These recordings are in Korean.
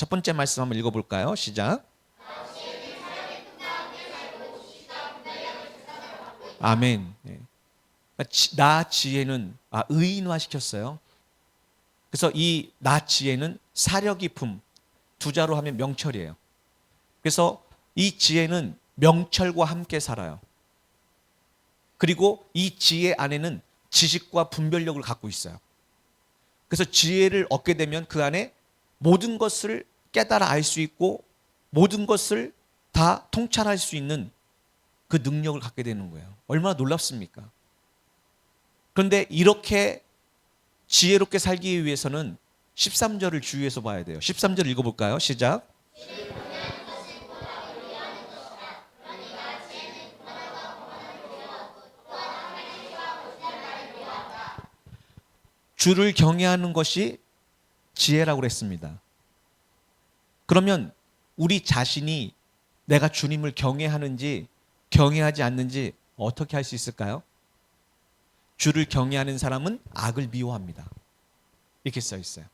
첫 번째 말씀 한번 읽어볼까요? 시작. 아멘. 네. 나 지혜는 의인화 시켰어요. 그래서 이 나 지혜는 사려기품, 두 자로 하면 명철이에요. 그래서 이 지혜는 명철과 함께 살아요. 그리고 이 지혜 안에는 지식과 분별력을 갖고 있어요. 그래서 지혜를 얻게 되면 그 안에 모든 것을 깨달아 알 수 있고 모든 것을 다 통찰할 수 있는 그 능력을 갖게 되는 거예요. 얼마나 놀랍습니까? 그런데 이렇게 지혜롭게 살기 위해서는 13절을 주의해서 봐야 돼요. 13절 읽어볼까요? 시작. 주를 경외하는 것이 지혜라고 그랬습니다. 그러면 우리 자신이 내가 주님을 경외하는지 경외하지 않는지 어떻게 할 수 있을까요? 주를 경외하는 사람은 악을 미워합니다. 이렇게 써 있어요.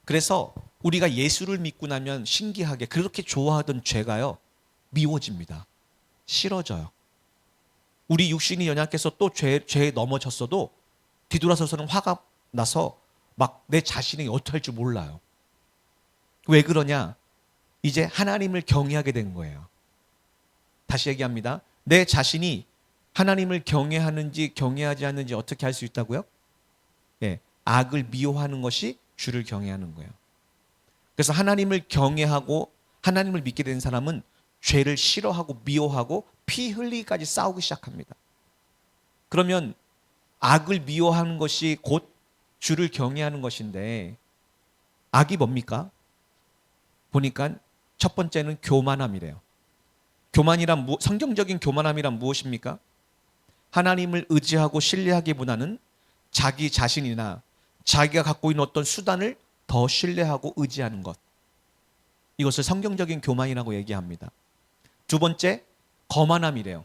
그래서 우리가 예수를 믿고 나면 신기하게 그렇게 좋아하던 죄가요, 미워집니다. 싫어져요. 우리 육신이 연약해서 또 죄에 넘어졌어도 뒤돌아서서는 화가 나서 막 내 자신이 어떻게 할 줄 몰라요. 왜 그러냐? 이제 하나님을 경외하게 된 거예요. 다시 얘기합니다. 내 자신이 하나님을 경외하는지 경외하지 않는지 어떻게 할 수 있다고요? 예, 악을 미워하는 것이 주를 경외하는 거예요. 그래서 하나님을 경외하고 하나님을 믿게 된 사람은 죄를 싫어하고 미워하고 피 흘리기까지 싸우기 시작합니다. 그러면 악을 미워하는 것이 곧 주를 경외하는 것인데 악이 뭡니까? 보니까 첫 번째는 교만함이래요. 성경적인 교만함이란 무엇입니까? 하나님을 의지하고 신뢰하기보다는 자기 자신이나 자기가 갖고 있는 어떤 수단을 더 신뢰하고 의지하는 것. 이것을 성경적인 교만이라고 얘기합니다. 두 번째, 거만함이래요.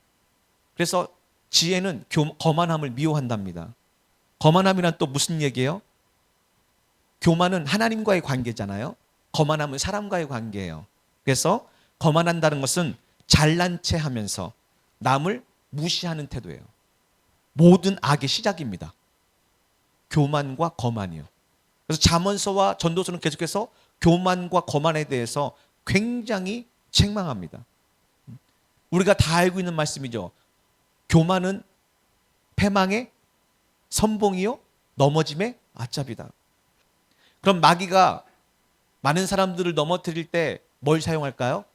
그래서 지혜는 거만함을 미워한답니다. 거만함이란 또 무슨 얘기예요? 교만은 하나님과의 관계잖아요. 거만함은 사람과의 관계예요. 그래서 거만한다는 것은 잘난 체 하면서 남을 무시하는 태도예요. 모든 악의 시작입니다. 교만과 거만이요. 그래서 잠언서와 전도서는 계속해서 교만과 거만에 대해서 굉장히 책망합니다. 우리가 다 알고 있는 말씀이죠. 교만은 패망의 선봉이요 넘어짐의 아짭이다. 그럼 마귀가 많은 사람들을 넘어뜨릴 때 뭘 사용할까요?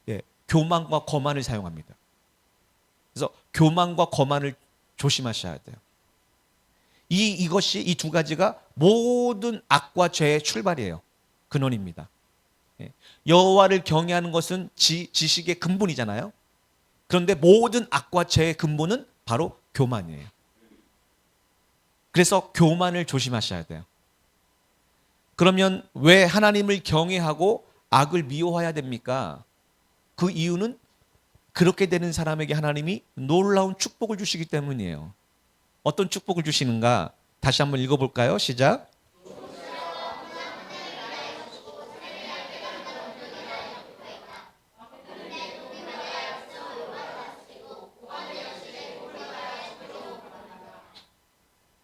예, 교만과 거만을 사용합니다. 그래서 교만과 거만을 조심하셔야 돼요. 이것이 이 두 가지가 모든 악과 죄의 출발이에요. 근원입니다. 예, 여호와를 경외하는 것은 지식의 근본이잖아요. 그런데 모든 악과 죄의 근본은 바로 교만이에요. 그래서 교만을 조심하셔야 돼요. 그러면 왜 하나님을 경외하고 악을 미워해야 됩니까? 그 이유는 그렇게 되는 사람에게 하나님이 놀라운 축복을 주시기 때문이에요. 어떤 축복을 주시는가? 다시 한번 읽어볼까요? 시작.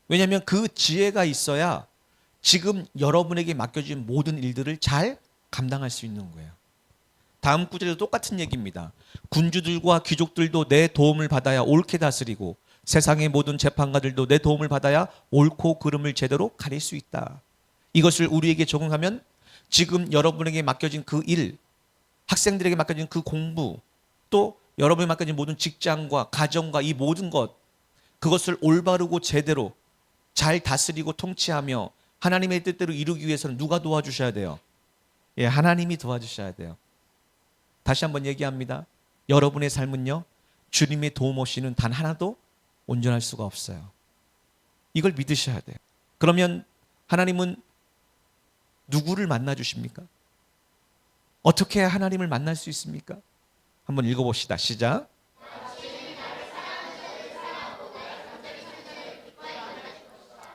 왜냐하면 그 지혜가 있어야 지금 여러분에게 맡겨진 모든 일들을 잘 감당할 수 있는 거예요. 다음 구절에도 똑같은 얘기입니다. 군주들과 귀족들도 내 도움을 받아야 옳게 다스리고 세상의 모든 재판가들도 내 도움을 받아야 옳고 그름을 제대로 가릴 수 있다. 이것을 우리에게 적용하면 지금 여러분에게 맡겨진 그 일, 학생들에게 맡겨진 그 공부, 또 여러분에게 맡겨진 모든 직장과 가정과 이 모든 것, 그것을 올바르고 제대로 잘 다스리고 통치하며 하나님의 뜻대로 이루기 위해서는 누가 도와주셔야 돼요? 예, 하나님이 도와주셔야 돼요. 다시 한번 얘기합니다. 여러분의 삶은요, 주님의 도움 없이는 단 하나도 온전할 수가 없어요. 이걸 믿으셔야 돼요. 그러면 하나님은 누구를 만나 주십니까? 어떻게 해야 하나님을 만날 수 있습니까? 한번 읽어봅시다. 시작.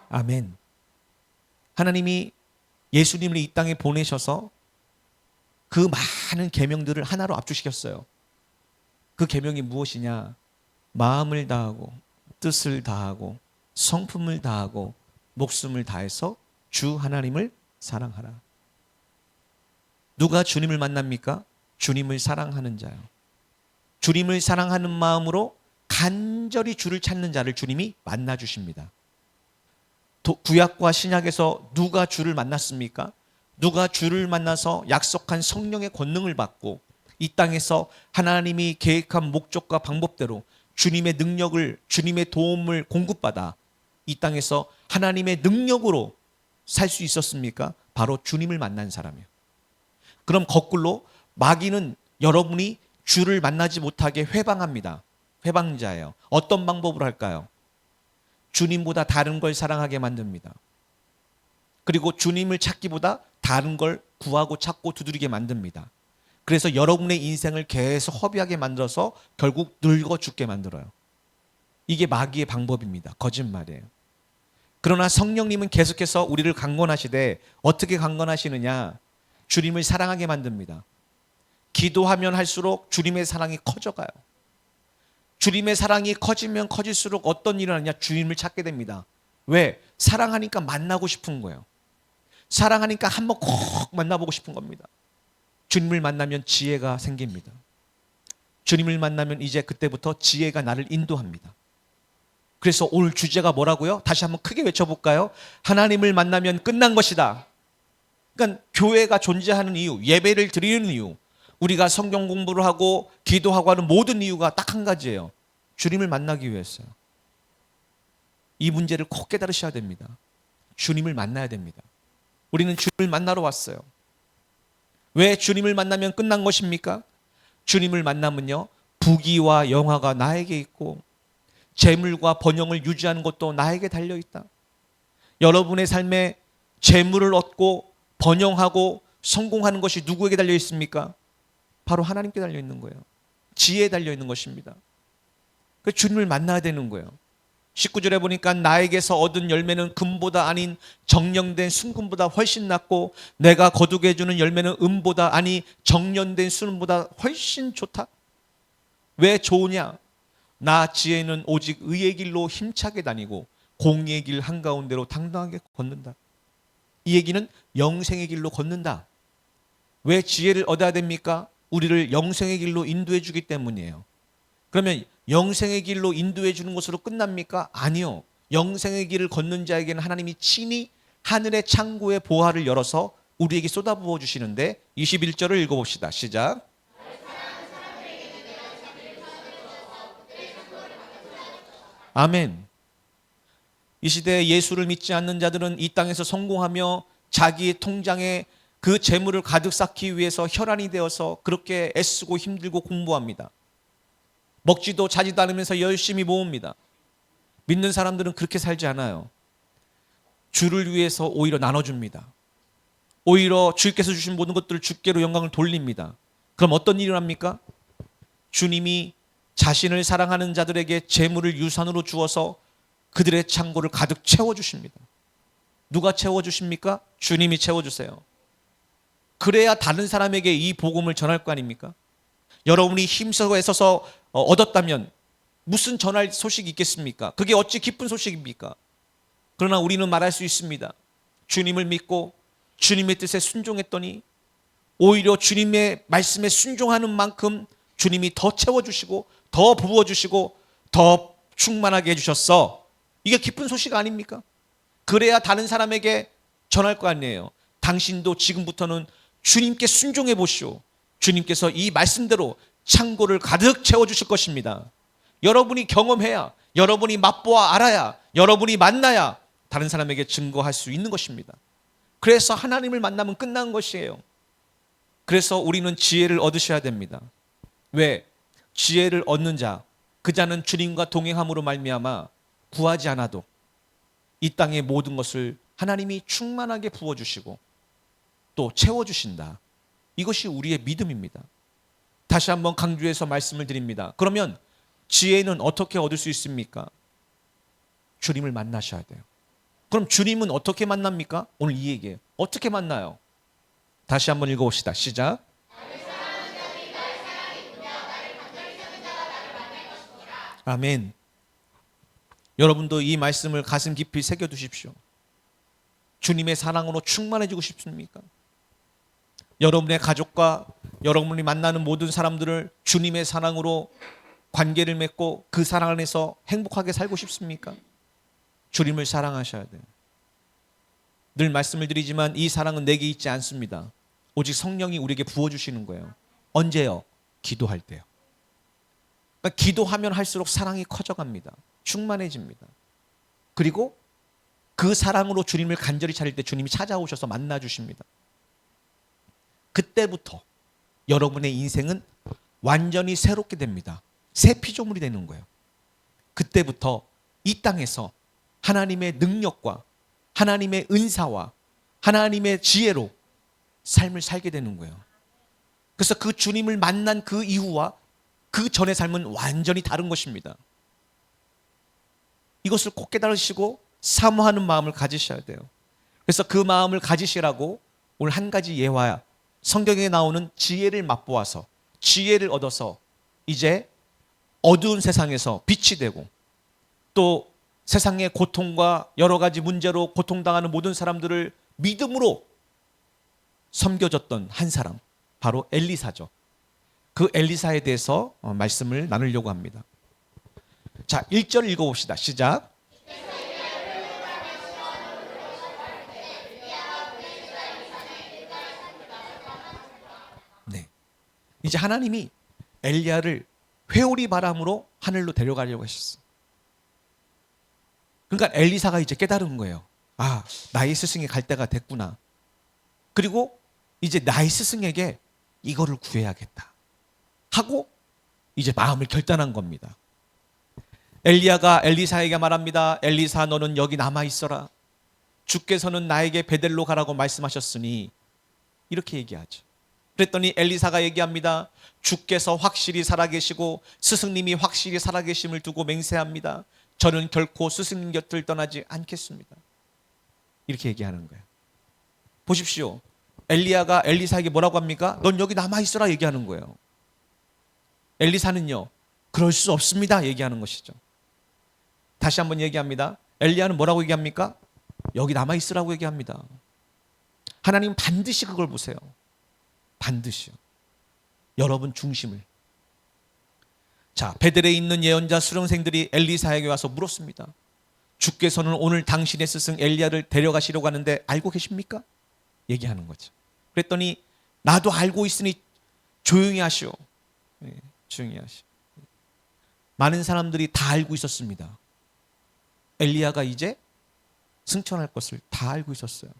아멘. 하나님이 예수님을 이 땅에 보내셔서 그 많은 계명들을 하나로 압축시켰어요. 그 계명이 무엇이냐? 마음을 다하고 뜻을 다하고 성품을 다하고 목숨을 다해서 주 하나님을 사랑하라. 누가 주님을 만납니까? 주님을 사랑하는 자요. 주님을 사랑하는 마음으로 간절히 주를 찾는 자를 주님이 만나 주십니다. 구약과 신약에서 누가 주를 만났습니까? 누가 주를 만나서 약속한 성령의 권능을 받고 이 땅에서 하나님이 계획한 목적과 방법대로 주님의 능력을, 주님의 도움을 공급받아 이 땅에서 하나님의 능력으로 살 수 있었습니까? 바로 주님을 만난 사람이에요. 그럼 거꾸로 마귀는 여러분이 주를 만나지 못하게 회방합니다. 회방자예요. 어떤 방법으로 할까요? 주님보다 다른 걸 사랑하게 만듭니다. 그리고 주님을 찾기보다 다른 걸 구하고 찾고 두드리게 만듭니다. 그래서 여러분의 인생을 계속 허비하게 만들어서 결국 늙어 죽게 만들어요. 이게 마귀의 방법입니다. 거짓말이에요. 그러나 성령님은 계속해서 우리를 강권하시되 어떻게 강권하시느냐? 주님을 사랑하게 만듭니다. 기도하면 할수록 주님의 사랑이 커져가요. 주님의 사랑이 커지면 커질수록 어떤 일을 하느냐? 주님을 찾게 됩니다. 왜? 사랑하니까 만나고 싶은 거예요. 사랑하니까 한번 꼭 만나보고 싶은 겁니다. 주님을 만나면 지혜가 생깁니다. 주님을 만나면 이제 그때부터 지혜가 나를 인도합니다. 그래서 오늘 주제가 뭐라고요? 다시 한번 크게 외쳐볼까요? 하나님을 만나면 끝난 것이다. 그러니까 교회가 존재하는 이유, 예배를 드리는 이유, 우리가 성경 공부를 하고 기도하고 하는 모든 이유가 딱 한 가지예요. 주님을 만나기 위해서요. 이 문제를 꼭 깨달으셔야 됩니다. 주님을 만나야 됩니다. 우리는 주님을 만나러 왔어요. 왜 주님을 만나면 끝난 것입니까? 주님을 만나면요, 부귀와 영화가 나에게 있고 재물과 번영을 유지하는 것도 나에게 달려있다. 여러분의 삶에 재물을 얻고 번영하고 성공하는 것이 누구에게 달려있습니까? 바로 하나님께 달려있는 거예요. 지혜에 달려있는 것입니다. 그 주님을 만나야 되는 거예요. 19절에 보니까 나에게서 얻은 열매는 금보다 아닌 정령된 순금보다 훨씬 낫고 내가 거두게 해주는 열매는 은보다 아니 정련된 순금보다 훨씬 좋다. 왜 좋으냐? 나 지혜는 오직 의의 길로 힘차게 다니고 공의의 길 한가운데로 당당하게 걷는다. 이 얘기는 영생의 길로 걷는다. 왜 지혜를 얻어야 됩니까? 우리를 영생의 길로 인도해 주기 때문이에요. 그러면 영생의 길로 인도해 주는 것으로 끝납니까? 아니요. 영생의 길을 걷는 자에게는 하나님이 친히 하늘의 창고의 보화를 열어서 우리에게 쏟아부어 주시는데 21절을 읽어봅시다. 시작. 아멘. 이 시대에 예수를 믿지 않는 자들은 이 땅에서 성공하며 자기의 통장에 그 재물을 가득 쌓기 위해서 혈안이 되어서 그렇게 애쓰고 힘들고 공부합니다. 먹지도 자지도 않으면서 열심히 모읍니다. 믿는 사람들은 그렇게 살지 않아요. 주를 위해서 오히려 나눠줍니다. 오히려 주께서 주신 모든 것들을 주께로 영광을 돌립니다. 그럼 어떤 일을 합니까? 주님이 자신을 사랑하는 자들에게 재물을 유산으로 주어서 그들의 창고를 가득 채워주십니다. 누가 채워주십니까? 주님이 채워주세요. 그래야 다른 사람에게 이 복음을 전할 거 아닙니까? 여러분이 힘써 애써서 얻었다면 무슨 전할 소식이 있겠습니까? 그게 어찌 기쁜 소식입니까? 그러나 우리는 말할 수 있습니다. 주님을 믿고 주님의 뜻에 순종했더니 오히려 주님의 말씀에 순종하는 만큼 주님이 더 채워주시고 더 부어주시고 더 충만하게 해주셨어. 이게 기쁜 소식 아닙니까? 그래야 다른 사람에게 전할 거 아니에요. 당신도 지금부터는 주님께 순종해 보시오. 주님께서 이 말씀대로 창고를 가득 채워주실 것입니다. 여러분이 경험해야, 여러분이 맛보아 알아야, 여러분이 만나야 다른 사람에게 증거할 수 있는 것입니다. 그래서 하나님을 만나면 끝난 것이에요. 그래서 우리는 지혜를 얻으셔야 됩니다. 왜? 지혜를 얻는 자, 그 자는 주님과 동행함으로 말미암아 구하지 않아도 이 땅의 모든 것을 하나님이 충만하게 부어주시고 또 채워주신다. 이것이 우리의 믿음입니다. 다시 한번 강조해서 말씀을 드립니다. 그러면 지혜는 어떻게 얻을 수 있습니까? 주님을 만나셔야 돼요. 그럼 주님은 어떻게 만납니까? 오늘 이 얘기예요. 어떻게 만나요? 다시 한번 읽어봅시다. 시작. 아멘. 여러분도 이 말씀을 가슴 깊이 새겨두십시오. 주님의 사랑으로 충만해지고 싶습니까? 여러분의 가족과 여러분이 만나는 모든 사람들을 주님의 사랑으로 관계를 맺고 그 사랑 안에서 행복하게 살고 싶습니까? 주님을 사랑하셔야 돼요. 늘 말씀을 드리지만 이 사랑은 내게 있지 않습니다. 오직 성령이 우리에게 부어주시는 거예요. 언제요? 기도할 때요. 그러니까 기도하면 할수록 사랑이 커져갑니다. 충만해집니다. 그리고 그 사랑으로 주님을 간절히 찾을 때 주님이 찾아오셔서 만나주십니다. 그때부터 여러분의 인생은 완전히 새롭게 됩니다. 새 피조물이 되는 거예요. 그때부터 이 땅에서 하나님의 능력과 하나님의 은사와 하나님의 지혜로 삶을 살게 되는 거예요. 그래서 그 주님을 만난 그 이후와 그 전의 삶은 완전히 다른 것입니다. 이것을 꼭 깨달으시고 사모하는 마음을 가지셔야 돼요. 그래서 그 마음을 가지시라고 오늘 한 가지 예화, 성경에 나오는 지혜를 맛보아서 지혜를 얻어서 이제 어두운 세상에서 빛이 되고 또 세상의 고통과 여러 가지 문제로 고통당하는 모든 사람들을 믿음으로 섬겨줬던 한 사람, 바로 엘리사죠. 그 엘리사에 대해서 말씀을 나누려고 합니다. 자, 1절 읽어봅시다. 시작. 네. 이제 하나님이 엘리야를 회오리 바람으로 하늘로 데려가려고 하셨어요. 그러니까 엘리사가 이제 깨달은 거예요. 아, 나의 스승이 갈 때가 됐구나. 그리고 이제 나의 스승에게 이거를 구해야겠다 하고 이제 마음을 결단한 겁니다. 엘리야가 엘리사에게 말합니다. 엘리사, 너는 여기 남아 있어라. 주께서는 나에게 베델로 가라고 말씀하셨으니, 이렇게 얘기하죠. 그랬더니 엘리사가 얘기합니다. 주께서 확실히 살아계시고 스승님이 확실히 살아계심을 두고 맹세합니다. 저는 결코 스승님 곁을 떠나지 않겠습니다. 이렇게 얘기하는 거예요. 보십시오. 엘리야가 엘리사에게 뭐라고 합니까? 넌 여기 남아있어라 얘기하는 거예요. 엘리사는요, 그럴 수 없습니다 얘기하는 것이죠. 다시 한번 얘기합니다. 엘리야는 뭐라고 얘기합니까? 여기 남아있으라고 얘기합니다. 하나님 반드시 그걸 보세요. 반드시요. 여러분 중심을. 자, 베델에 있는 예언자 수령생들이 엘리사에게 와서 물었습니다. 주께서는 오늘 당신의 스승 엘리야를 데려가시려고 하는데 알고 계십니까? 얘기하는 거죠. 그랬더니 나도 알고 있으니 조용히 하시오. 네, 조용히 하시오. 많은 사람들이 다 알고 있었습니다. 엘리야가 이제 승천할 것을 다 알고 있었어요.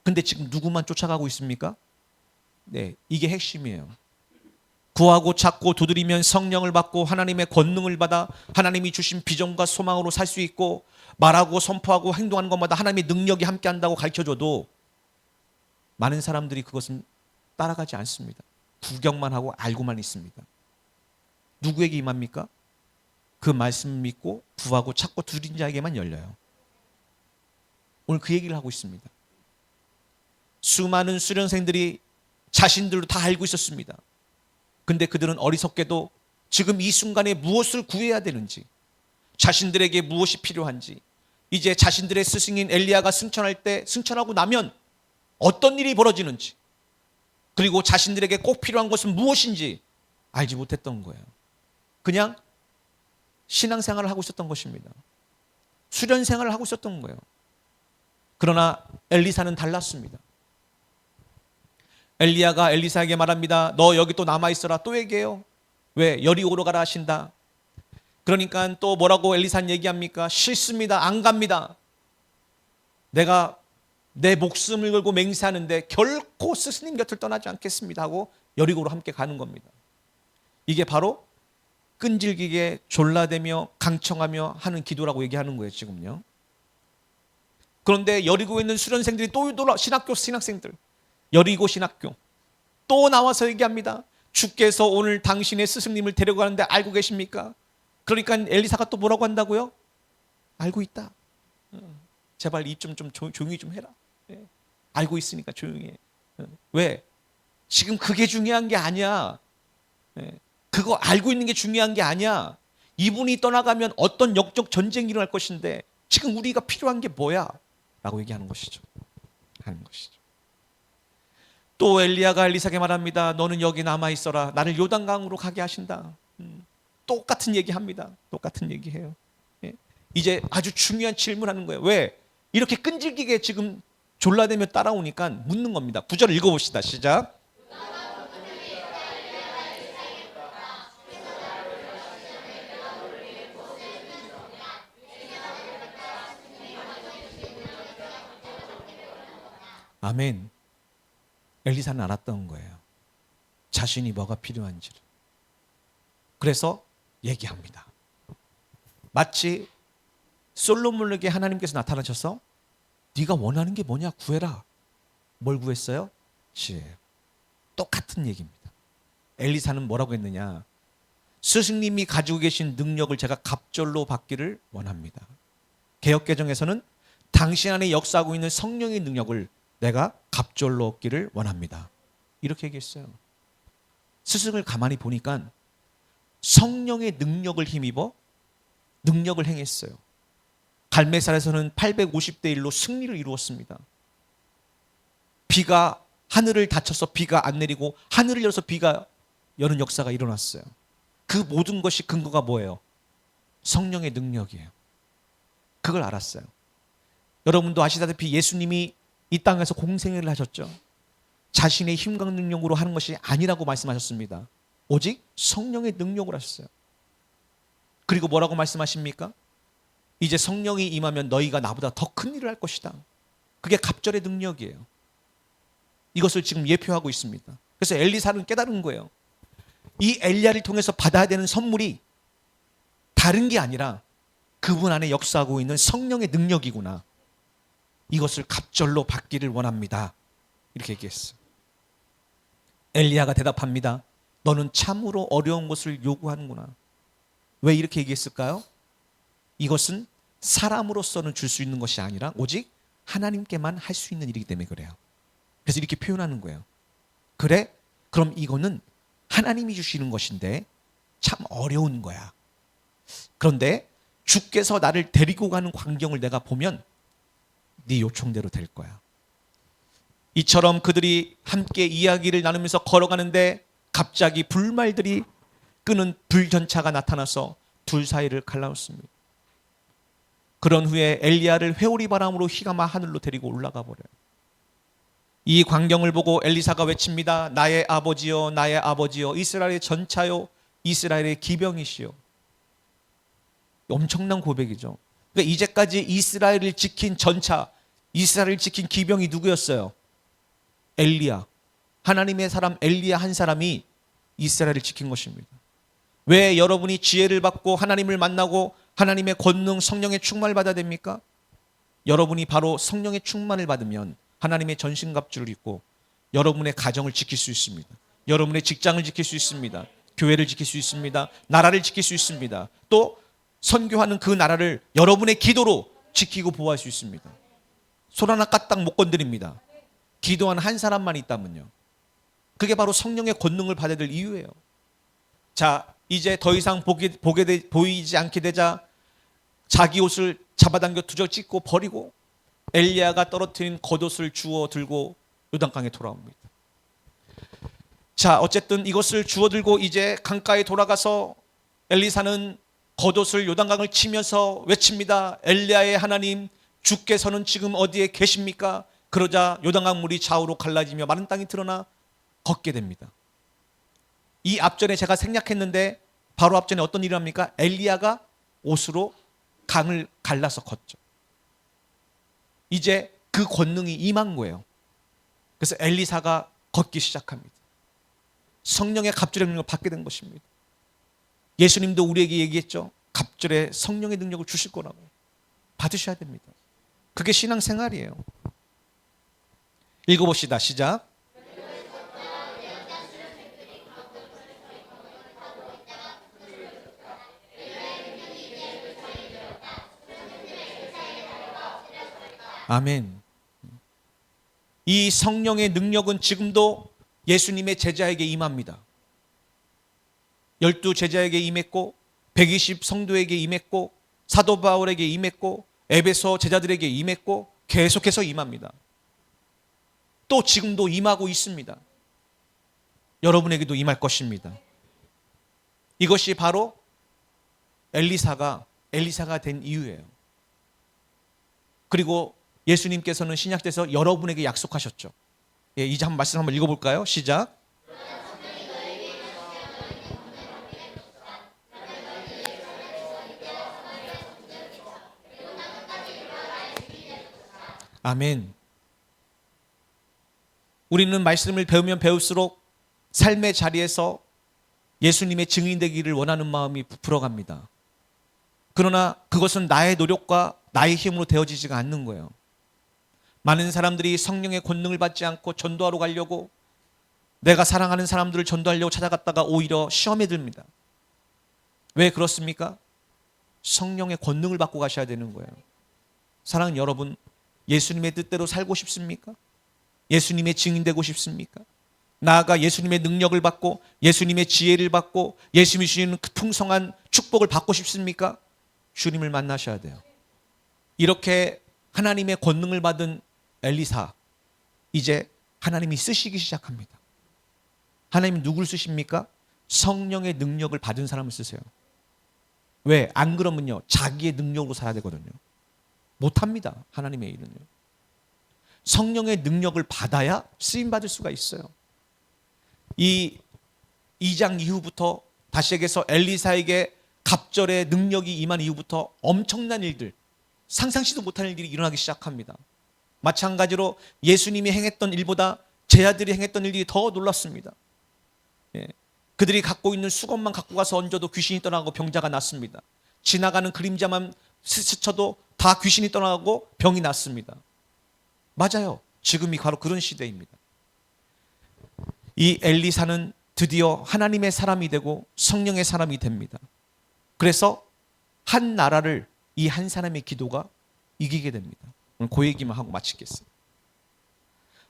근데 지금 누구만 쫓아가고 있습니까? 네, 이게 핵심이에요. 구하고 찾고 두드리면 성령을 받고 하나님의 권능을 받아 하나님이 주신 비전과 소망으로 살 수 있고, 말하고 선포하고 행동하는 것마다 하나님의 능력이 함께한다고 가르쳐줘도 많은 사람들이 그것은 따라가지 않습니다. 구경만 하고 알고만 있습니다. 누구에게 임합니까? 그 말씀을 믿고 구하고 찾고 두드린 자에게만 열려요. 오늘 그 얘기를 하고 있습니다. 수많은 수련생들이 자신들도 다 알고 있었습니다. 근데 그들은 어리석게도 지금 이 순간에 무엇을 구해야 되는지, 자신들에게 무엇이 필요한지, 이제 자신들의 스승인 엘리야가 승천할 때 승천하고 나면 어떤 일이 벌어지는지, 그리고 자신들에게 꼭 필요한 것은 무엇인지 알지 못했던 거예요. 그냥 신앙생활을 하고 있었던 것입니다. 수련생활을 하고 있었던 거예요. 그러나 엘리사는 달랐습니다. 엘리야가 엘리사에게 말합니다. 너 여기 또 남아있어라. 또 얘기해요. 왜? 여리고로 가라 하신다. 그러니까 또 뭐라고 엘리사는 얘기합니까? 싫습니다. 안 갑니다. 내가 내 목숨을 걸고 맹세하는데 결코 스승님 곁을 떠나지 않겠습니다 하고 여리고로 함께 가는 겁니다. 이게 바로 끈질기게 졸라대며 강청하며 하는 기도라고 얘기하는 거예요, 지금요. 그런데 여리고에 있는 수련생들이 또 돌아, 신학생들, 여리고 신학교 또 나와서 얘기합니다. 주께서 오늘 당신의 스승님을 데려가는데 알고 계십니까? 그러니까 엘리사가 또 뭐라고 한다고요? 알고 있다. 제발 입 좀 조용히 좀 해라. 알고 있으니까 조용히 해. 왜? 지금 그게 중요한 게 아니야. 그거 알고 있는 게 중요한 게 아니야. 이분이 떠나가면 어떤 역적 전쟁이 일어날 것인데 지금 우리가 필요한 게 뭐야? 라고 얘기하는 것이죠. 하는 것이죠. 또 엘리야가 엘리사에게 말합니다. 너는 여기 남아 있어라. 나를 요단강으로 가게 하신다. 똑같은 얘기합니다. 똑같은 얘기해요. 예. 이제 아주 중요한 질문하는 거예요. 왜? 이렇게 끈질기게 지금 졸라대며 따라오니까 묻는 겁니다. 9절 읽어봅시다. 시작. 아멘. 엘리사는 알았던 거예요. 자신이 뭐가 필요한지를. 그래서 얘기합니다. 마치 솔로몬에게 하나님께서 나타나셔서 네가 원하는 게 뭐냐 구해라. 뭘 구했어요? 지혜. 똑같은 얘기입니다. 엘리사는 뭐라고 했느냐? 스승님이 가지고 계신 능력을 제가 갑절로 받기를 원합니다. 개역개정에서는 당신 안에 역사하고 있는 성령의 능력을 내가 갑절로 얻기를 원합니다. 이렇게 얘기했어요. 스승을 가만히 보니까 성령의 능력을 힘입어 능력을 행했어요. 갈멜산에서는 850대 1로 승리를 이루었습니다. 비가 하늘을 닫혀서 비가 안 내리고 하늘을 열어서 비가 여는 역사가 일어났어요. 그 모든 것이 근거가 뭐예요? 성령의 능력이에요. 그걸 알았어요. 여러분도 아시다시피 예수님이 이 땅에서 공생애를 하셨죠. 자신의 힘과 능력으로 하는 것이 아니라고 말씀하셨습니다. 오직 성령의 능력으로 하셨어요. 그리고 뭐라고 말씀하십니까? 이제 성령이 임하면 너희가 나보다 더 큰 일을 할 것이다. 그게 갑절의 능력이에요. 이것을 지금 예표하고 있습니다. 그래서 엘리사는 깨달은 거예요. 이 엘리야를 통해서 받아야 되는 선물이 다른 게 아니라 그분 안에 역사하고 있는 성령의 능력이구나. 이것을 갑절로 받기를 원합니다. 이렇게 얘기했어요. 엘리야가 대답합니다. 너는 참으로 어려운 것을 요구하는구나. 왜 이렇게 얘기했을까요? 이것은 사람으로서는 줄 수 있는 것이 아니라 오직 하나님께만 할 수 있는 일이기 때문에 그래요. 그래서 이렇게 표현하는 거예요. 그래? 그럼 이거는 하나님이 주시는 것인데 참 어려운 거야. 그런데 주께서 나를 데리고 가는 광경을 내가 보면 네 요청대로 될 거야. 이처럼 그들이 함께 이야기를 나누면서 걸어가는데 갑자기 불말들이 끄는 불전차가 나타나서 둘 사이를 갈라놓습니다. 그런 후에 엘리야를 회오리 바람으로 휘감아 하늘로 데리고 올라가 버려요. 이 광경을 보고 엘리사가 외칩니다. 나의 아버지여, 나의 아버지여, 이스라엘의 전차요, 이스라엘의 기병이시여. 엄청난 고백이죠. 그러니까 이제까지 이스라엘을 지킨 전차, 이스라엘을 지킨 기병이 누구였어요? 엘리야. 하나님의 사람 엘리야 한 사람이 이스라엘을 지킨 것입니다. 왜 여러분이 지혜를 받고 하나님을 만나고 하나님의 권능, 성령의 충만을 받아야 됩니까? 여러분이 바로 성령의 충만을 받으면 하나님의 전신갑주를 입고 여러분의 가정을 지킬 수 있습니다. 여러분의 직장을 지킬 수 있습니다. 교회를 지킬 수 있습니다. 나라를 지킬 수 있습니다. 또 선교하는 그 나라를 여러분의 기도로 지키고 보호할 수 있습니다. 손 하나 까딱 못 건드립니다. 기도하는 한 사람만 있다면요. 그게 바로 성령의 권능을 받아야 될 이유예요. 자, 이제 더 이상 보이지 않게 되자 자기 옷을 잡아당겨 두적 찢고 버리고 엘리야가 떨어뜨린 겉옷을 주워 들고 요단강에 돌아옵니다. 자, 어쨌든 이것을 주워 들고 이제 강가에 돌아가서 엘리사는 겉옷을 요단강을 치면서 외칩니다. 엘리야의 하나님, 주께서는 지금 어디에 계십니까? 그러자 요단강 물이 좌우로 갈라지며 마른 땅이 드러나 걷게 됩니다. 이 앞전에 제가 생략했는데 바로 앞전에 어떤 일을 합니까? 엘리야가 옷으로 강을 갈라서 걷죠. 이제 그 권능이 임한 거예요. 그래서 엘리사가 걷기 시작합니다. 성령의 갑절의 능력을 받게 된 것입니다. 예수님도 우리에게 얘기했죠. 갑절의 성령의 능력을 주실 거라고. 받으셔야 됩니다. 그게 신앙생활이에요. 읽어봅시다. 시작. 아멘. 이 성령의 능력은 지금도 예수님의 제자에게 임합니다. 12 제자에게 임했고 120 성도에게 임했고 사도 바울에게 임했고 에베소 제자들에게 임했고 계속해서 임합니다. 또 지금도 임하고 있습니다. 여러분에게도 임할 것입니다. 이것이 바로 엘리사가 된 이유예요. 그리고 예수님께서는 신약에서 여러분에게 약속하셨죠. 예, 이제 한번 말씀 한번 읽어볼까요? 시작. 아멘. 우리는 말씀을 배우면 배울수록 삶의 자리에서 예수님의 증인 되기를 원하는 마음이 부풀어갑니다. 그러나 그것은 나의 노력과 나의 힘으로 되어지지가 않는 거예요. 많은 사람들이 성령의 권능을 받지 않고 전도하러 가려고 내가 사랑하는 사람들을 전도하려고 찾아갔다가 오히려 시험에 듭니다. 왜 그렇습니까? 성령의 권능을 받고 가셔야 되는 거예요. 사랑하는 여러분, 예수님의 뜻대로 살고 싶습니까? 예수님의 증인 되고 싶습니까? 나아가 예수님의 능력을 받고 예수님의 지혜를 받고 예수님이 주시는 그 풍성한 축복을 받고 싶습니까? 주님을 만나셔야 돼요. 이렇게 하나님의 권능을 받은 엘리사, 이제 하나님이 쓰시기 시작합니다. 하나님이 누굴 쓰십니까? 성령의 능력을 받은 사람을 쓰세요. 왜? 안 그러면요, 자기의 능력으로 살아야 되거든요. 못합니다, 하나님의 일은요. 성령의 능력을 받아야 쓰임받을 수가 있어요. 이 2장 이후부터 다시에게서 엘리사에게 갑절의 능력이 임한 이후부터 엄청난 일들, 상상치도 못한 일들이 일어나기 시작합니다. 마찬가지로 예수님이 행했던 일보다 제자들이 행했던 일들이 더 놀랐습니다. 예. 그들이 갖고 있는 수건만 갖고 가서 얹어도 귀신이 떠나고 병자가 낫습니다. 지나가는 그림자만 스쳐도 다 귀신이 떠나고 병이 낫습니다. 맞아요. 지금이 바로 그런 시대입니다. 이 엘리사는 드디어 하나님의 사람이 되고 성령의 사람이 됩니다. 그래서 한 나라를 이 한 사람의 기도가 이기게 됩니다. 오늘 그 얘기만 하고 마치겠습니다.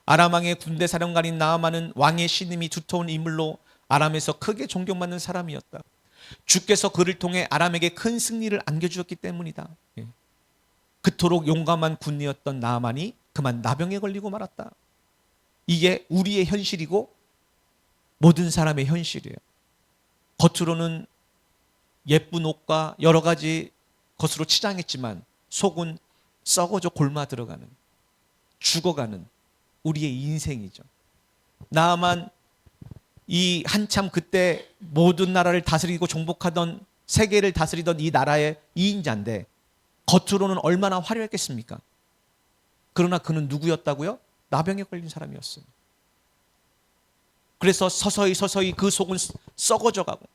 아람 왕의 군대 사령관인 나아만은 왕의 신임이 두터운 인물로 아람에서 크게 존경받는 사람이었다. 주께서 그를 통해 아람에게 큰 승리를 안겨주었기 때문이다. 그토록 용감한 군이었던 나아만이 그만 나병에 걸리고 말았다. 이게 우리의 현실이고 모든 사람의 현실이에요. 겉으로는 예쁜 옷과 여러 가지 것으로 치장했지만 속은 썩어져 골마 들어가는, 죽어가는 우리의 인생이죠. 나아만 이 한참 그때 모든 나라를 다스리고 정복하던, 세계를 다스리던 이 나라의 2인자인데 겉으로는 얼마나 화려했겠습니까? 그러나 그는 누구였다고요? 나병에 걸린 사람이었어요. 그래서 서서히 그 속은 썩어져 가고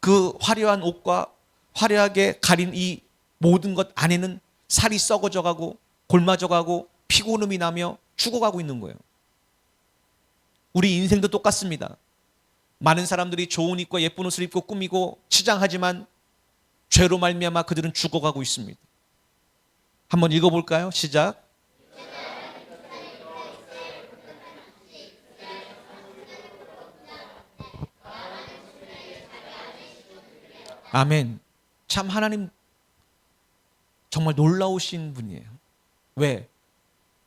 그 화려한 옷과 화려하게 가린 이 모든 것 안에는 살이 썩어져 가고 골마져 가고 피곤함이 나며 죽어가고 있는 거예요. 우리 인생도 똑같습니다. 많은 사람들이 좋은 옷과 예쁜 옷을 입고 꾸미고 치장하지만 죄로 말미암아 그들은 죽어가고 있습니다. 한번 읽어볼까요? 시작. 아멘. 참 하나님 정말 놀라우신 분이에요. 왜?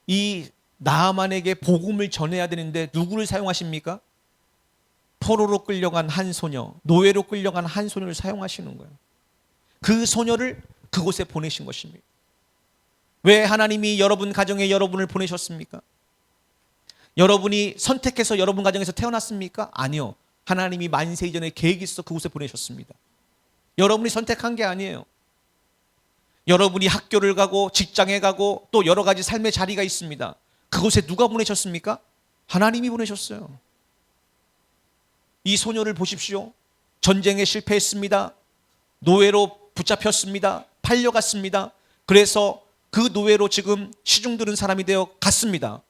이 나아만에게 복음을 전해야 되는데 누구를 사용하십니까? 포로로 끌려간 한 소녀, 노예로 끌려간 한 소녀를 사용하시는 거예요. 그 소녀를 그곳에 보내신 것입니다. 왜 하나님이 여러분 가정에 여러분을 보내셨습니까? 여러분이 선택해서 여러분 가정에서 태어났습니까? 아니요. 하나님이 만세 이전에 계획이 있어 그곳에 보내셨습니다. 여러분이 선택한 게 아니에요. 여러분이 학교를 가고 직장에 가고 또 여러 가지 삶의 자리가 있습니다. 그곳에 누가 보내셨습니까? 하나님이 보내셨어요. 이 소녀를 보십시오. 전쟁에 실패했습니다. 노예로 붙잡혔습니다. 팔려갔습니다. 그래서 그 노예로 지금 시중 들은 사람이 되어 갔습니다.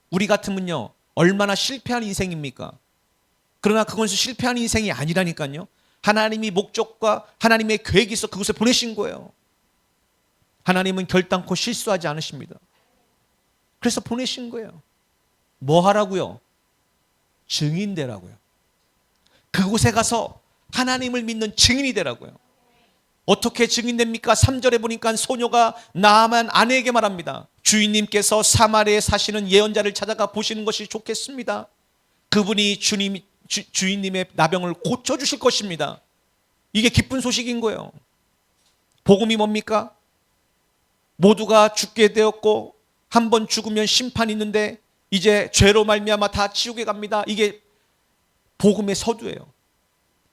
우리 같으면요, 얼마나 실패한 인생입니까? 그러나 그건 실패한 인생이 아니라니까요. 하나님이 목적과 하나님의 계획이 있어 그곳에 보내신 거예요. 하나님은 결단코 실수하지 않으십니다. 그래서 보내신 거예요. 뭐 하라고요? 증인 되라고요. 그곳에 가서 하나님을 믿는 증인이 되라고요. 어떻게 증인됩니까? 3절에 보니까 소녀가 나아만 아내에게 말합니다. 주인님께서 사마리아에 사시는 예언자를 찾아가 보시는 것이 좋겠습니다. 그분이 주인님의 나병을 고쳐주실 것입니다. 이게 기쁜 소식인 거예요. 복음이 뭡니까? 모두가 죽게 되었고 한 번 죽으면 심판이 있는데 이제 죄로 말미암아 다 지옥에 갑니다. 이게 복음의 서두예요.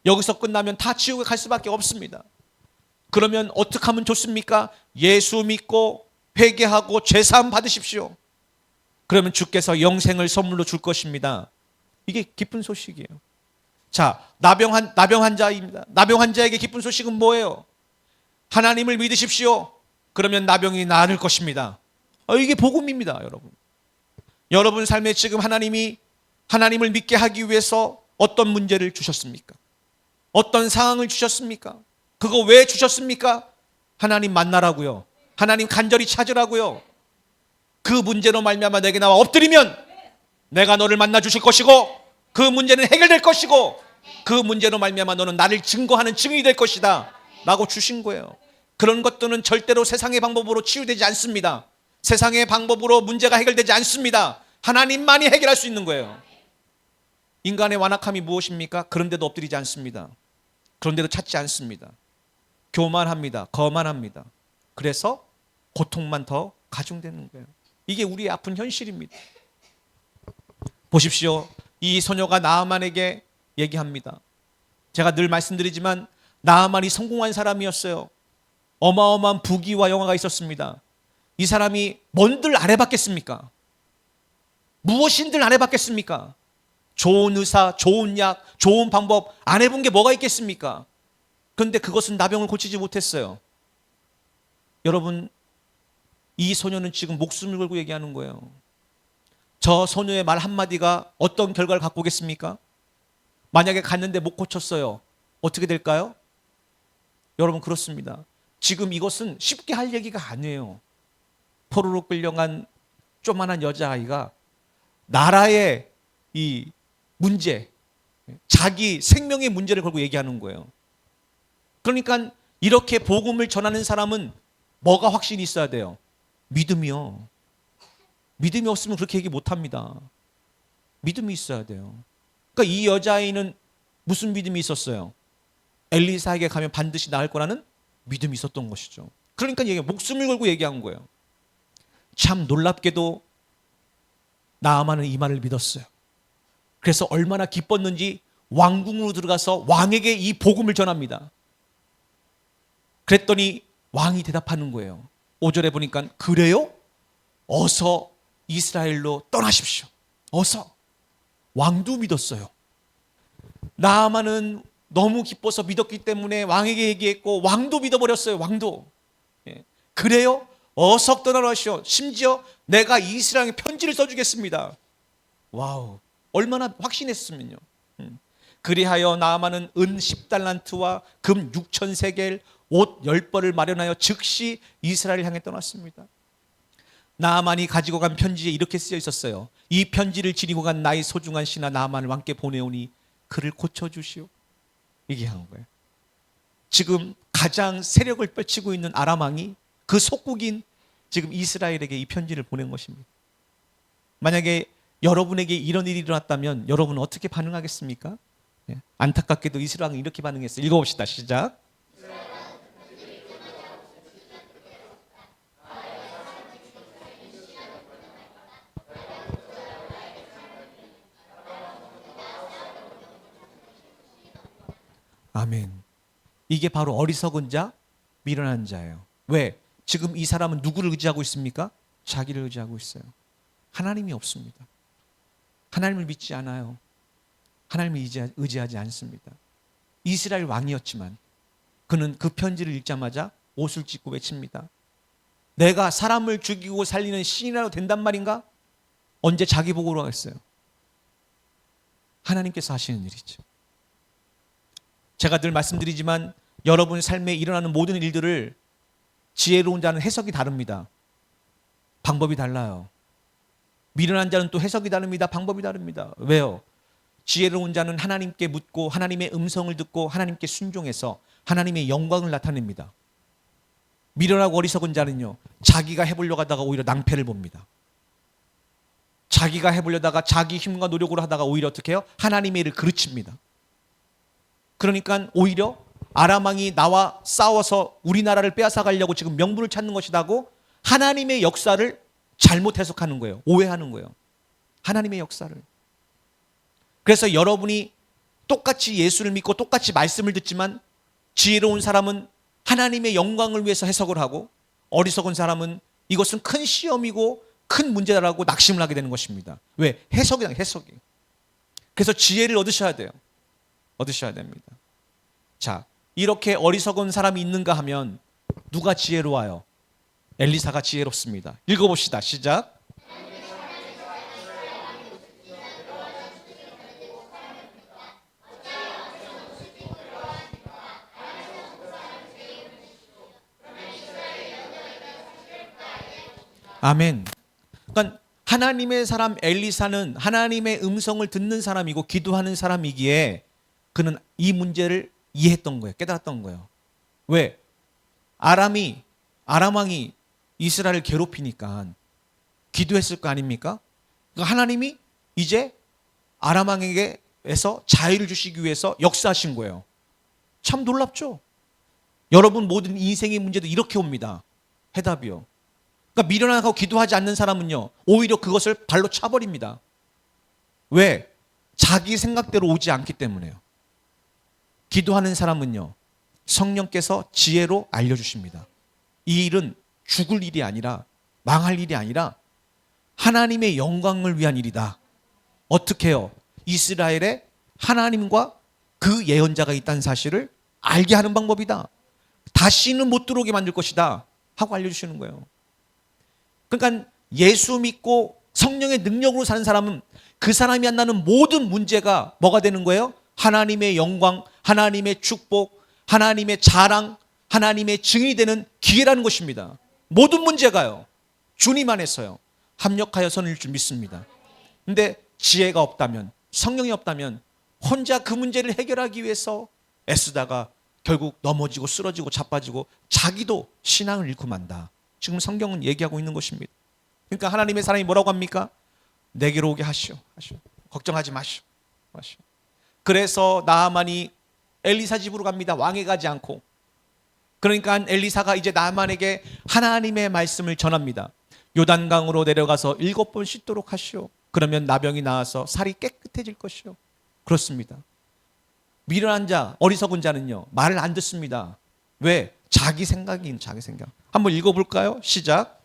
여기서 끝나면 다 지옥에 갈 수밖에 없습니다. 그러면 어떻게 하면 좋습니까? 예수 믿고 회개하고 죄사함 받으십시오. 그러면 주께서 영생을 선물로 줄 것입니다. 이게 기쁜 소식이에요. 자, 나병 환자입니다. 나병 환자에게 기쁜 소식은 뭐예요? 하나님을 믿으십시오. 그러면 나병이 나을 것입니다. 이게 복음입니다, 여러분. 여러분 삶에 지금 하나님이 하나님을 믿게 하기 위해서 어떤 문제를 주셨습니까? 어떤 상황을 주셨습니까? 그거 왜 주셨습니까? 하나님 만나라고요. 하나님 간절히 찾으라고요. 그 문제로 말미암아 내게 나와 엎드리면 내가 너를 만나 주실 것이고 그 문제는 해결될 것이고 그 문제로 말미암아 너는 나를 증거하는 증인이 될 것이다 라고 주신 거예요. 그런 것들은 절대로 세상의 방법으로 치유되지 않습니다. 세상의 방법으로 문제가 해결되지 않습니다. 하나님만이 해결할 수 있는 거예요. 인간의 완악함이 무엇입니까? 그런데도 엎드리지 않습니다. 그런데도 찾지 않습니다. 교만합니다. 거만합니다. 그래서 고통만 더 가중되는 거예요. 이게 우리의 아픈 현실입니다. 보십시오. 이 소녀가 나아만에게 얘기합니다. 제가 늘 말씀드리지만 나아만이 성공한 사람이었어요. 어마어마한 부귀와 영화가 있었습니다. 이 사람이 뭔들 안 해봤겠습니까? 무엇인들 안 해봤겠습니까? 좋은 의사, 좋은 약, 좋은 방법 안 해본 게 뭐가 있겠습니까? 그런데 그것은 나병을 고치지 못했어요. 여러분, 이 소녀는 지금 목숨을 걸고 얘기하는 거예요. 저 소녀의 말 한마디가 어떤 결과를 갖고 오겠습니까? 만약에 갔는데 못 고쳤어요. 어떻게 될까요? 여러분, 그렇습니다. 지금 이것은 쉽게 할 얘기가 아니에요. 포로로 끌려간 조만한 여자아이가 나라의 이 문제, 자기 생명의 문제를 걸고 얘기하는 거예요. 그러니까 이렇게 복음을 전하는 사람은 뭐가 확신이 있어야 돼요? 믿음이요. 믿음이 없으면 그렇게 얘기 못합니다. 믿음이 있어야 돼요. 그러니까 이 여자아이는 무슨 믿음이 있었어요? 엘리사에게 가면 반드시 나을 거라는 믿음이 있었던 것이죠. 그러니까 목숨을 걸고 얘기한 거예요. 참 놀랍게도 나아만은 이 말을 믿었어요. 그래서 얼마나 기뻤는지 왕궁으로 들어가서 왕에게 이 복음을 전합니다. 그랬더니 왕이 대답하는 거예요. 5절에 보니까 그래요? 어서 이스라엘로 떠나십시오. 어서. 왕도 믿었어요. 나아만은 너무 기뻐서 믿었기 때문에 왕에게 얘기했고 왕도 믿어버렸어요. 왕도. 그래요? 어서 떠나라시오. 심지어 내가 이스라엘에 편지를 써주겠습니다. 와우, 얼마나 확신했으면요. 그리하여 나아만은 은 10달란트와 금 6,000세겔, 옷 10벌을 마련하여 즉시 이스라엘을 향해 떠났습니다. 나아만이 가지고 간 편지에 이렇게 쓰여 있었어요. 이 편지를 지니고 간 나의 소중한 신하 나아만을 왕께 보내오니 그를 고쳐주시오. 얘기한 거예요. 지금 가장 세력을 펼치고 있는 아람 왕이 그 속국인 지금 이스라엘에게 이 편지를 보낸 것입니다. 만약에 여러분에게 이런 일이 일어났다면 여러분은 어떻게 반응하겠습니까? 안타깝게도 이스라엘 왕이 이렇게 반응했어요. 읽어봅시다. 시작. 아멘. 이게 바로 어리석은 자, 미련한 자예요. 왜? 지금 이 사람은 누구를 의지하고 있습니까? 자기를 의지하고 있어요. 하나님이 없습니다. 하나님을 믿지 않아요. 하나님을 의지하지 않습니다. 이스라엘 왕이었지만 그는 그 편지를 읽자마자 옷을 찢고 외칩니다. 내가 사람을 죽이고 살리는 신이라도 된단 말인가? 언제 자기 복으로 하겠어요? 하나님께서 하시는 일이죠. 제가 늘 말씀드리지만 여러분 삶에 일어나는 모든 일들을 지혜로운 자는 해석이 다릅니다. 방법이 달라요. 미련한 자는 또 해석이 다릅니다. 방법이 다릅니다. 왜요? 지혜로운 자는 하나님께 묻고 하나님의 음성을 듣고 하나님께 순종해서 하나님의 영광을 나타냅니다. 미련하고 어리석은 자는요, 자기가 해보려고 하다가 오히려 낭패를 봅니다. 자기가 해보려다가 자기 힘과 노력으로 하다가 오히려 어떻게 해요? 하나님의 일을 그르칩니다. 그러니까 오히려 아람 왕이 나와 싸워서 우리나라를 빼앗아 가려고 지금 명분을 찾는 것이라고 하나님의 역사를 잘못 해석하는 거예요. 오해하는 거예요. 하나님의 역사를. 그래서 여러분이 똑같이 예수를 믿고 똑같이 말씀을 듣지만 지혜로운 사람은 하나님의 영광을 위해서 해석을 하고 어리석은 사람은 이것은 큰 시험이고 큰 문제다라고 낙심을 하게 되는 것입니다. 왜? 해석이다, 해석이. 그래서 지혜를 얻으셔야 돼요. 얻으셔야 됩니다. 자, 이렇게 어리석은 사람이 있는가 하면 누가 지혜로워요? 엘리사가 지혜롭습니다. 읽어봅시다. 시작. 아멘. 그러니까 하나님의 사람 엘리사는 하나님의 음성을 듣는 사람이고 기도하는 사람이기에 그는 이 문제를 이해했던 거예요. 깨달았던 거예요. 왜? 아람 왕이 이스라엘을 괴롭히니까 기도했을 거 아닙니까? 그러니까 하나님이 이제 아람 왕에게서 자유를 주시기 위해서 역사하신 거예요. 참 놀랍죠? 여러분 모든 인생의 문제도 이렇게 옵니다. 해답이요. 그러니까 미련하고 기도하지 않는 사람은요, 오히려 그것을 발로 차버립니다. 왜? 자기 생각대로 오지 않기 때문에요. 기도하는 사람은요, 성령께서 지혜로 알려주십니다. 이 일은 죽을 일이 아니라, 망할 일이 아니라 하나님의 영광을 위한 일이다. 어떻게 해요? 이스라엘에 하나님과 그 예언자가 있다는 사실을 알게 하는 방법이다. 다시는 못 들어오게 만들 것이다 하고 알려주시는 거예요. 그러니까 예수 믿고 성령의 능력으로 사는 사람은 그 사람이 만나는 모든 문제가 뭐가 되는 거예요? 하나님의 영광, 하나님의 축복, 하나님의 자랑, 하나님의 증인이 되는 기회라는 것입니다. 모든 문제가요, 주님 안에서요, 합력하여서는 일 줄 믿습니다. 근데 지혜가 없다면, 성령이 없다면 혼자 그 문제를 해결하기 위해서 애쓰다가 결국 넘어지고 쓰러지고 자빠지고 자기도 신앙을 잃고 만다. 지금 성경은 얘기하고 있는 것입니다. 그러니까 하나님의 사람이 뭐라고 합니까? 내게로 오게 하시오. 걱정하지 마시오. 그래서 나아만이 엘리사 집으로 갑니다. 왕에 가지 않고. 그러니까 엘리사가 이제 나아만에게 하나님의 말씀을 전합니다. 요단강으로 내려가서 7번 씻도록 하시오. 그러면 나병이 나와서 살이 깨끗해질 것이오. 그렇습니다. 미련한 자, 어리석은 자는요, 말을 안 듣습니다. 왜? 자기 생각인 자기 생각. 한번 읽어볼까요? 시작.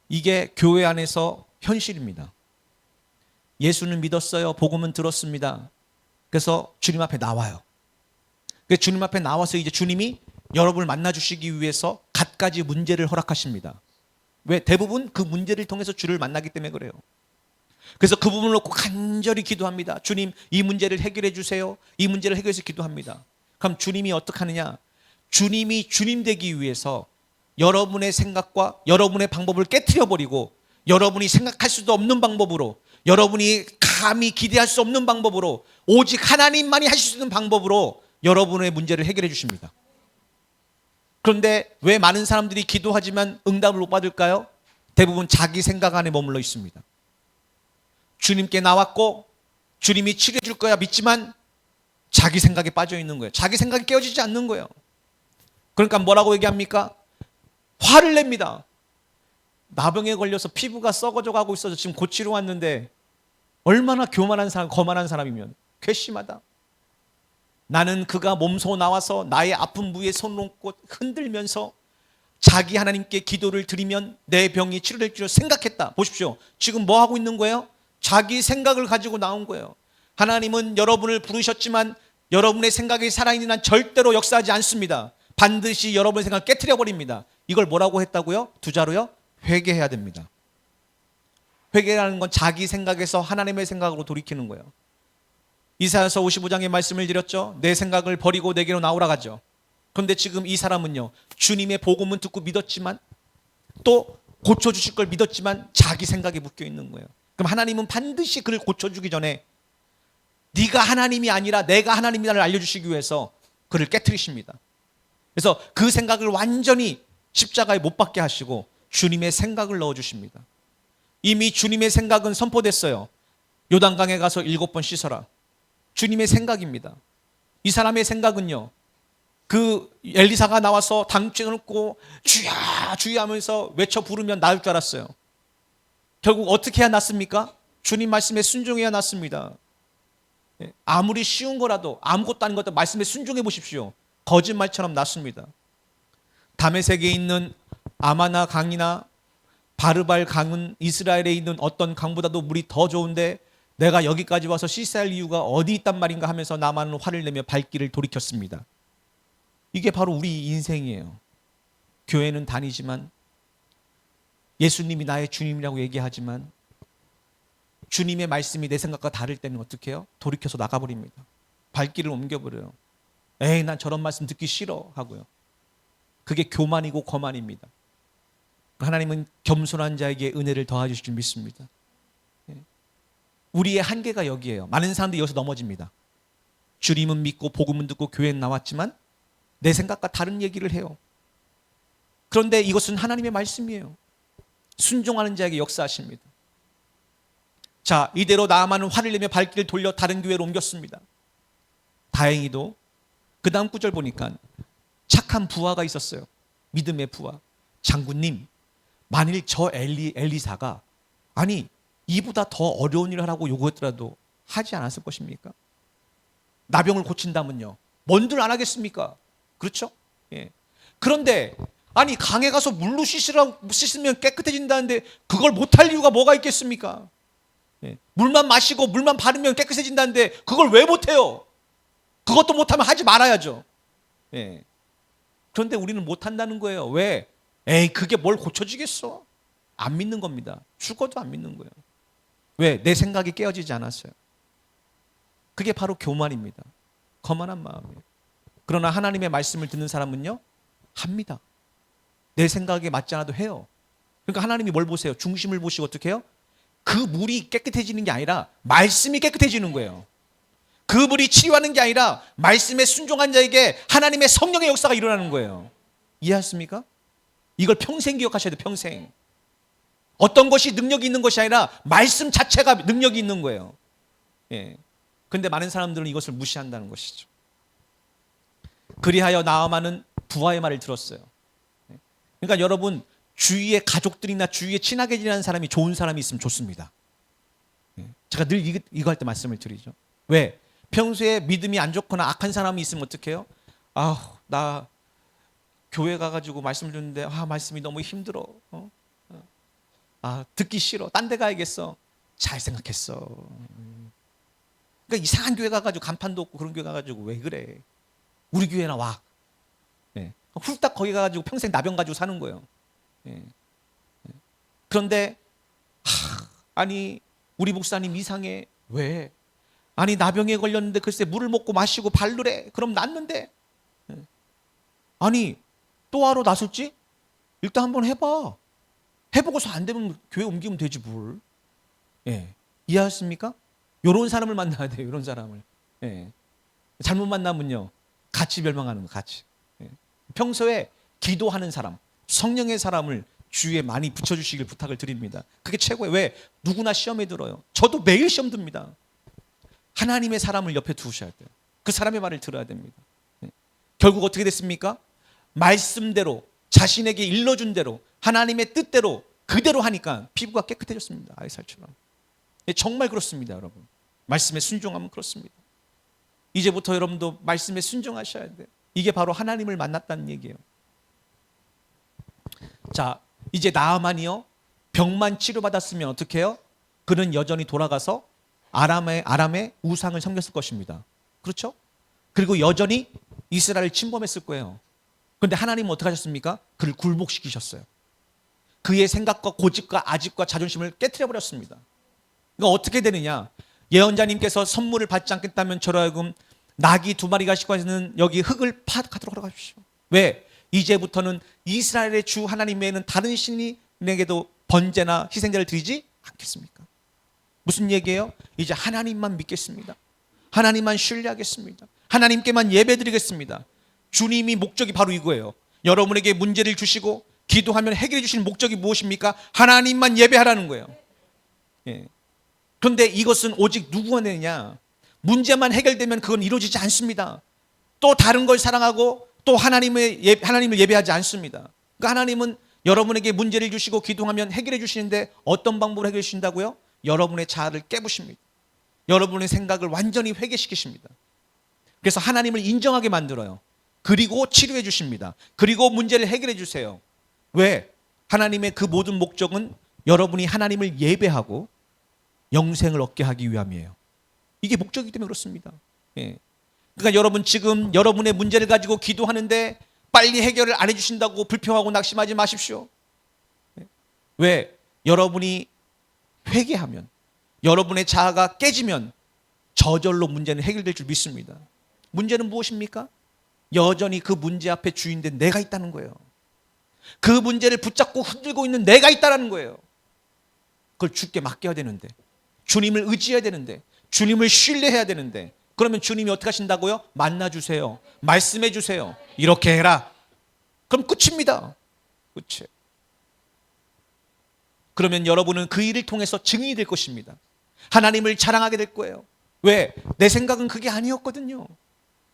이게 교회 안에서 현실입니다. 예수는 믿었어요. 복음은 들었습니다. 그래서 주님 앞에 나와요. 그래서 주님 앞에 나와서 이제 주님이 여러분을 만나주시기 위해서 갖가지 문제를 허락하십니다. 왜? 대부분 그 문제를 통해서 주를 만나기 때문에 그래요. 그래서 그 부분을 놓고 간절히 기도합니다. 주님, 이 문제를 해결해 주세요. 이 문제를 해결해서 기도합니다. 그럼 주님이 어떻게 하느냐? 주님이 주님 되기 위해서 여러분의 생각과 여러분의 방법을 깨트려 버리고 여러분이 생각할 수도 없는 방법으로, 여러분이 감히 기대할 수 없는 방법으로, 오직 하나님만이 하실 수 있는 방법으로 여러분의 문제를 해결해 주십니다. 그런데 왜 많은 사람들이 기도하지만 응답을 못 받을까요? 대부분 자기 생각 안에 머물러 있습니다. 주님께 나왔고 주님이 치료해 줄 거야 믿지만 자기 생각에 빠져 있는 거예요. 자기 생각이 깨어지지 않는 거예요. 그러니까 뭐라고 얘기합니까? 화를 냅니다. 나병에 걸려서 피부가 썩어져 가고 있어서 지금 고치러 왔는데 얼마나 교만한 사람, 거만한 사람이면 괘씸하다. 나는 그가 몸소 나와서 나의 아픈 부위에 손 놓고 흔들면서 자기 하나님께 기도를 드리면 내 병이 치료될 줄 생각했다. 보십시오. 지금 뭐 하고 있는 거예요? 자기 생각을 가지고 나온 거예요. 하나님은 여러분을 부르셨지만 여러분의 생각이 살아있는 한 절대로 역사하지 않습니다. 반드시 여러분의 생각을 깨트려 버립니다. 이걸 뭐라고 했다고요? 두 자로요? 회개해야 됩니다. 회개라는 건 자기 생각에서 하나님의 생각으로 돌이키는 거예요. 이사야서 55장의 말씀을 드렸죠. 내 생각을 버리고 내게로 나오라 가죠. 그런데 지금 이 사람은요, 주님의 복음은 듣고 믿었지만 또 고쳐주실 걸 믿었지만 자기 생각에 묶여 있는 거예요. 그럼 하나님은 반드시 그를 고쳐주기 전에 네가 하나님이 아니라 내가 하나님이라를 알려주시기 위해서 그를 깨트리십니다. 그래서 그 생각을 완전히 십자가에 못 박게 하시고 주님의 생각을 넣어주십니다. 이미 주님의 생각은 선포됐어요. 요단강에 가서 7번 씻어라. 주님의 생각입니다. 이 사람의 생각은요, 그 엘리사가 나와서 당증을 놓고 주야 주야 하면서 외쳐 부르면 나을 줄 알았어요. 결국 어떻게 해야 낫습니까? 주님 말씀에 순종해야 낫습니다. 아무리 쉬운 거라도 아무것도 아닌 것도 말씀에 순종해 보십시오. 거짓말처럼 낫습니다. 다메섹에 있는 아마나 강이나 바르발 강은 이스라엘에 있는 어떤 강보다도 물이 더 좋은데 내가 여기까지 와서 씻어야 할 이유가 어디 있단 말인가 하면서 나만은 화를 내며 발길을 돌이켰습니다. 이게 바로 우리 인생이에요. 교회는 다니지만 예수님이 나의 주님이라고 얘기하지만 주님의 말씀이 내 생각과 다를 때는 어떻게 해요? 돌이켜서 나가버립니다. 발길을 옮겨버려요. 에이, 난 저런 말씀 듣기 싫어 하고요. 그게 교만이고 거만입니다. 하나님은 겸손한 자에게 은혜를 더하실 줄 믿습니다. 우리의 한계가 여기에요. 많은 사람들이 여기서 넘어집니다. 주님은 믿고 복음은 듣고 교회는 나왔지만 내 생각과 다른 얘기를 해요. 그런데 이것은 하나님의 말씀이에요. 순종하는 자에게 역사하십니다. 자, 이대로 나아만은 화를 내며 발길을 돌려 다른 교회로 옮겼습니다. 다행히도 그 다음 구절 보니까 착한 부하가 있었어요. 믿음의 부하. 장군님, 만일 저 엘리사가 아니 이보다 더 어려운 일을 하라고 요구했더라도 하지 않았을 것입니까? 나병을 고친다면요, 뭔들 안 하겠습니까? 그렇죠? 예. 그런데 아니 강에 가서 물로 씻으면 깨끗해진다는데 그걸 못할 이유가 뭐가 있겠습니까? 예. 물만 마시고 물만 바르면 깨끗해진다는데 그걸 왜 못해요? 그것도 못하면 하지 말아야죠. 예. 그런데 우리는 못한다는 거예요. 왜? 에이, 그게 뭘 고쳐지겠어? 안 믿는 겁니다. 죽어도 안 믿는 거예요. 왜? 내 생각이 깨어지지 않았어요. 그게 바로 교만입니다. 거만한 마음이에요. 그러나 하나님의 말씀을 듣는 사람은요, 합니다. 내 생각에 맞지 않아도 해요. 그러니까 하나님이 뭘 보세요? 중심을 보시고 어떻게 해요? 그 물이 깨끗해지는 게 아니라 말씀이 깨끗해지는 거예요. 그 물이 치유하는 게 아니라 말씀에 순종한 자에게 하나님의 성령의 역사가 일어나는 거예요. 이해하십니까? 이걸 평생 기억하셔야 돼요. 평생. 어떤 것이 능력이 있는 것이 아니라 말씀 자체가 능력이 있는 거예요. 예. 그런데 많은 사람들은 이것을 무시한다는 것이죠. 그리하여 나아만은 부하의 말을 들었어요. 그러니까 여러분, 주위의 가족들이나 주위에 친하게 지내는 사람이 좋은 사람이 있으면 좋습니다. 제가 늘 이거 할 때 말씀을 드리죠. 왜? 평소에 믿음이 안 좋거나 악한 사람이 있으면 어떡해요? 아, 나 교회 가가지고 말씀을 듣는데 말씀이 너무 힘들어. 듣기 싫어. 딴 데 가야겠어. 잘 생각했어. 그러니까 이상한 교회 가가지고 간판도 없고 그런 교회 가가지고 왜 그래? 우리 교회나 와. 예. 훌딱 거기 가가지고 평생 나병 가지고 사는 거예요. 예. 그런데 아니 우리 목사님 이상해. 왜? 아니 나병에 걸렸는데 글쎄 물을 먹고 마시고 바르래. 그럼 낫는데. 예. 아니 또 하러 나설지? 일단 한번 해봐. 해보고서 안 되면 교회 옮기면 되지 뭘. 예. 이해하십니까? 요런 사람을 만나야 돼요. 이런 사람을. 예. 잘못 만나면요, 같이 멸망하는 거 같이. 예. 평소에 기도하는 사람, 성령의 사람을 주위에 많이 붙여주시길 부탁을 드립니다. 그게 최고예요. 왜? 누구나 시험에 들어요. 저도 매일 시험 듭니다. 하나님의 사람을 옆에 두셔야 돼요. 그 사람의 말을 들어야 됩니다. 예. 결국 어떻게 됐습니까? 말씀대로 자신에게 일러준 대로 하나님의 뜻대로 그대로 하니까 피부가 깨끗해졌습니다. 아이살처럼. 예, 정말 그렇습니다, 여러분. 말씀에 순종하면 그렇습니다. 이제부터 여러분도 말씀에 순종하셔야 돼요. 이게 바로 하나님을 만났다는 얘기예요. 자, 이제 나아만이요, 병만 치료받았으면 어떻게 해요? 그는 여전히 돌아가서 아람의 우상을 섬겼을 것입니다. 그렇죠? 그리고 여전히 이스라엘을 침범했을 거예요. 그런데 하나님은 어떻게 하셨습니까? 그를 굴복시키셨어요. 그의 생각과 고집과 아집과 자존심을 깨트려 버렸습니다. 그러니까 어떻게 되느냐? 예언자님께서 선물을 받지 않겠다면 저로 하여금 나귀 2마리가 싣고 있는 여기 흙을 파가도록 하십시오. 왜? 이제부터는 이스라엘의 주 하나님 외에는 다른 신에게도 번제나 희생제를 드리지 않겠습니까? 무슨 얘기예요? 이제 하나님만 믿겠습니다. 하나님만 신뢰하겠습니다. 하나님께만 예배드리겠습니다. 주님이 목적이 바로 이거예요. 여러분에게 문제를 주시고 기도하면 해결해 주시는 목적이 무엇입니까? 하나님만 예배하라는 거예요. 예. 그런데 이것은 오직 누구가 내냐? 문제만 해결되면 그건 이루어지지 않습니다. 또 다른 걸 사랑하고 또 하나님을 예배하지 않습니다. 그러니까 하나님은 여러분에게 문제를 주시고 기도하면 해결해 주시는데 어떤 방법으로 해결해 주신다고요? 여러분의 자아를 깨부십니다. 여러분의 생각을 완전히 회개시키십니다. 그래서 하나님을 인정하게 만들어요. 그리고 치료해 주십니다. 그리고 문제를 해결해 주세요. 왜? 하나님의 그 모든 목적은 여러분이 하나님을 예배하고 영생을 얻게 하기 위함이에요. 이게 목적이기 때문에 그렇습니다. 예. 그러니까 여러분 지금 여러분의 문제를 가지고 기도하는데 빨리 해결을 안 해주신다고 불평하고 낙심하지 마십시오. 예. 왜? 여러분이 회개하면, 여러분의 자아가 깨지면 저절로 문제는 해결될 줄 믿습니다. 문제는 무엇입니까? 여전히 그 문제 앞에 주인된 내가 있다는 거예요. 그 문제를 붙잡고 흔들고 있는 내가 있다는 거예요. 그걸 주께 맡겨야 되는데, 주님을 의지해야 되는데, 주님을 신뢰해야 되는데, 그러면 주님이 어떻게 하신다고요? 만나주세요. 말씀해 주세요. 이렇게 해라. 그럼 끝입니다. 끝이에요. 그러면 여러분은 그 일을 통해서 증인이 될 것입니다. 하나님을 자랑하게 될 거예요. 왜? 내 생각은 그게 아니었거든요.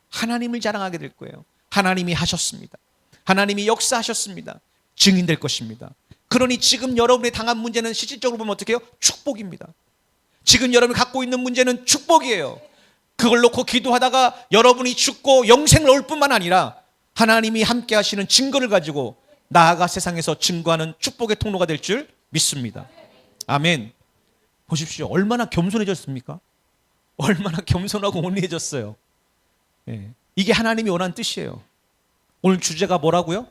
하나님을 자랑하게 될 거예요. 하나님이 하셨습니다. 하나님이 역사하셨습니다. 증인될 것입니다. 그러니 지금 여러분이 당한 문제는 실질적으로 보면 어떻게 해요? 축복입니다. 지금 여러분이 갖고 있는 문제는 축복이에요. 그걸 놓고 기도하다가 여러분이 죽고 영생을 얻을 뿐만 아니라 하나님이 함께 하시는 증거를 가지고 나아가 세상에서 증거하는 축복의 통로가 될 줄 믿습니다. 아멘. 보십시오. 얼마나 겸손해졌습니까? 얼마나 겸손하고 온유해졌어요. 예. 이게 하나님이 원하는 뜻이에요. 오늘 주제가 뭐라고요?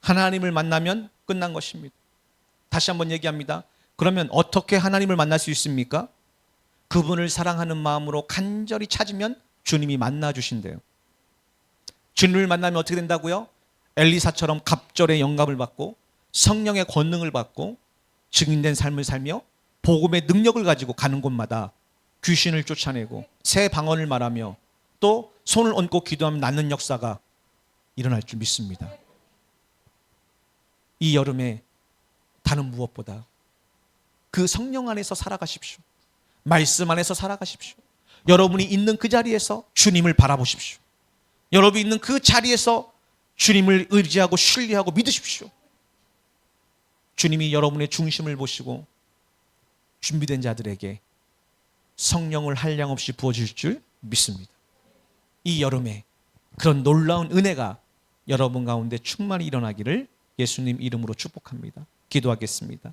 하나님을 만나면 끝난 것입니다. 다시 한번 얘기합니다. 그러면 어떻게 하나님을 만날 수 있습니까? 그분을 사랑하는 마음으로 간절히 찾으면 주님이 만나 주신대요. 주님을 만나면 어떻게 된다고요? 엘리사처럼 갑절의 영감을 받고 성령의 권능을 받고 증인된 삶을 살며 복음의 능력을 가지고 가는 곳마다 귀신을 쫓아내고 새 방언을 말하며 또 손을 얹고 기도하면 낫는 역사가 일어날 줄 믿습니다. 이 여름에 다른 무엇보다 그 성령 안에서 살아가십시오. 말씀 안에서 살아가십시오. 여러분이 있는 그 자리에서 주님을 바라보십시오. 여러분이 있는 그 자리에서 주님을 의지하고 신뢰하고 믿으십시오. 주님이 여러분의 중심을 보시고 준비된 자들에게 성령을 한량없이 부어주실 줄 믿습니다. 이 여름에 그런 놀라운 은혜가 여러분 가운데 충만히 일어나기를 예수님 이름으로 축복합니다. 기도하겠습니다.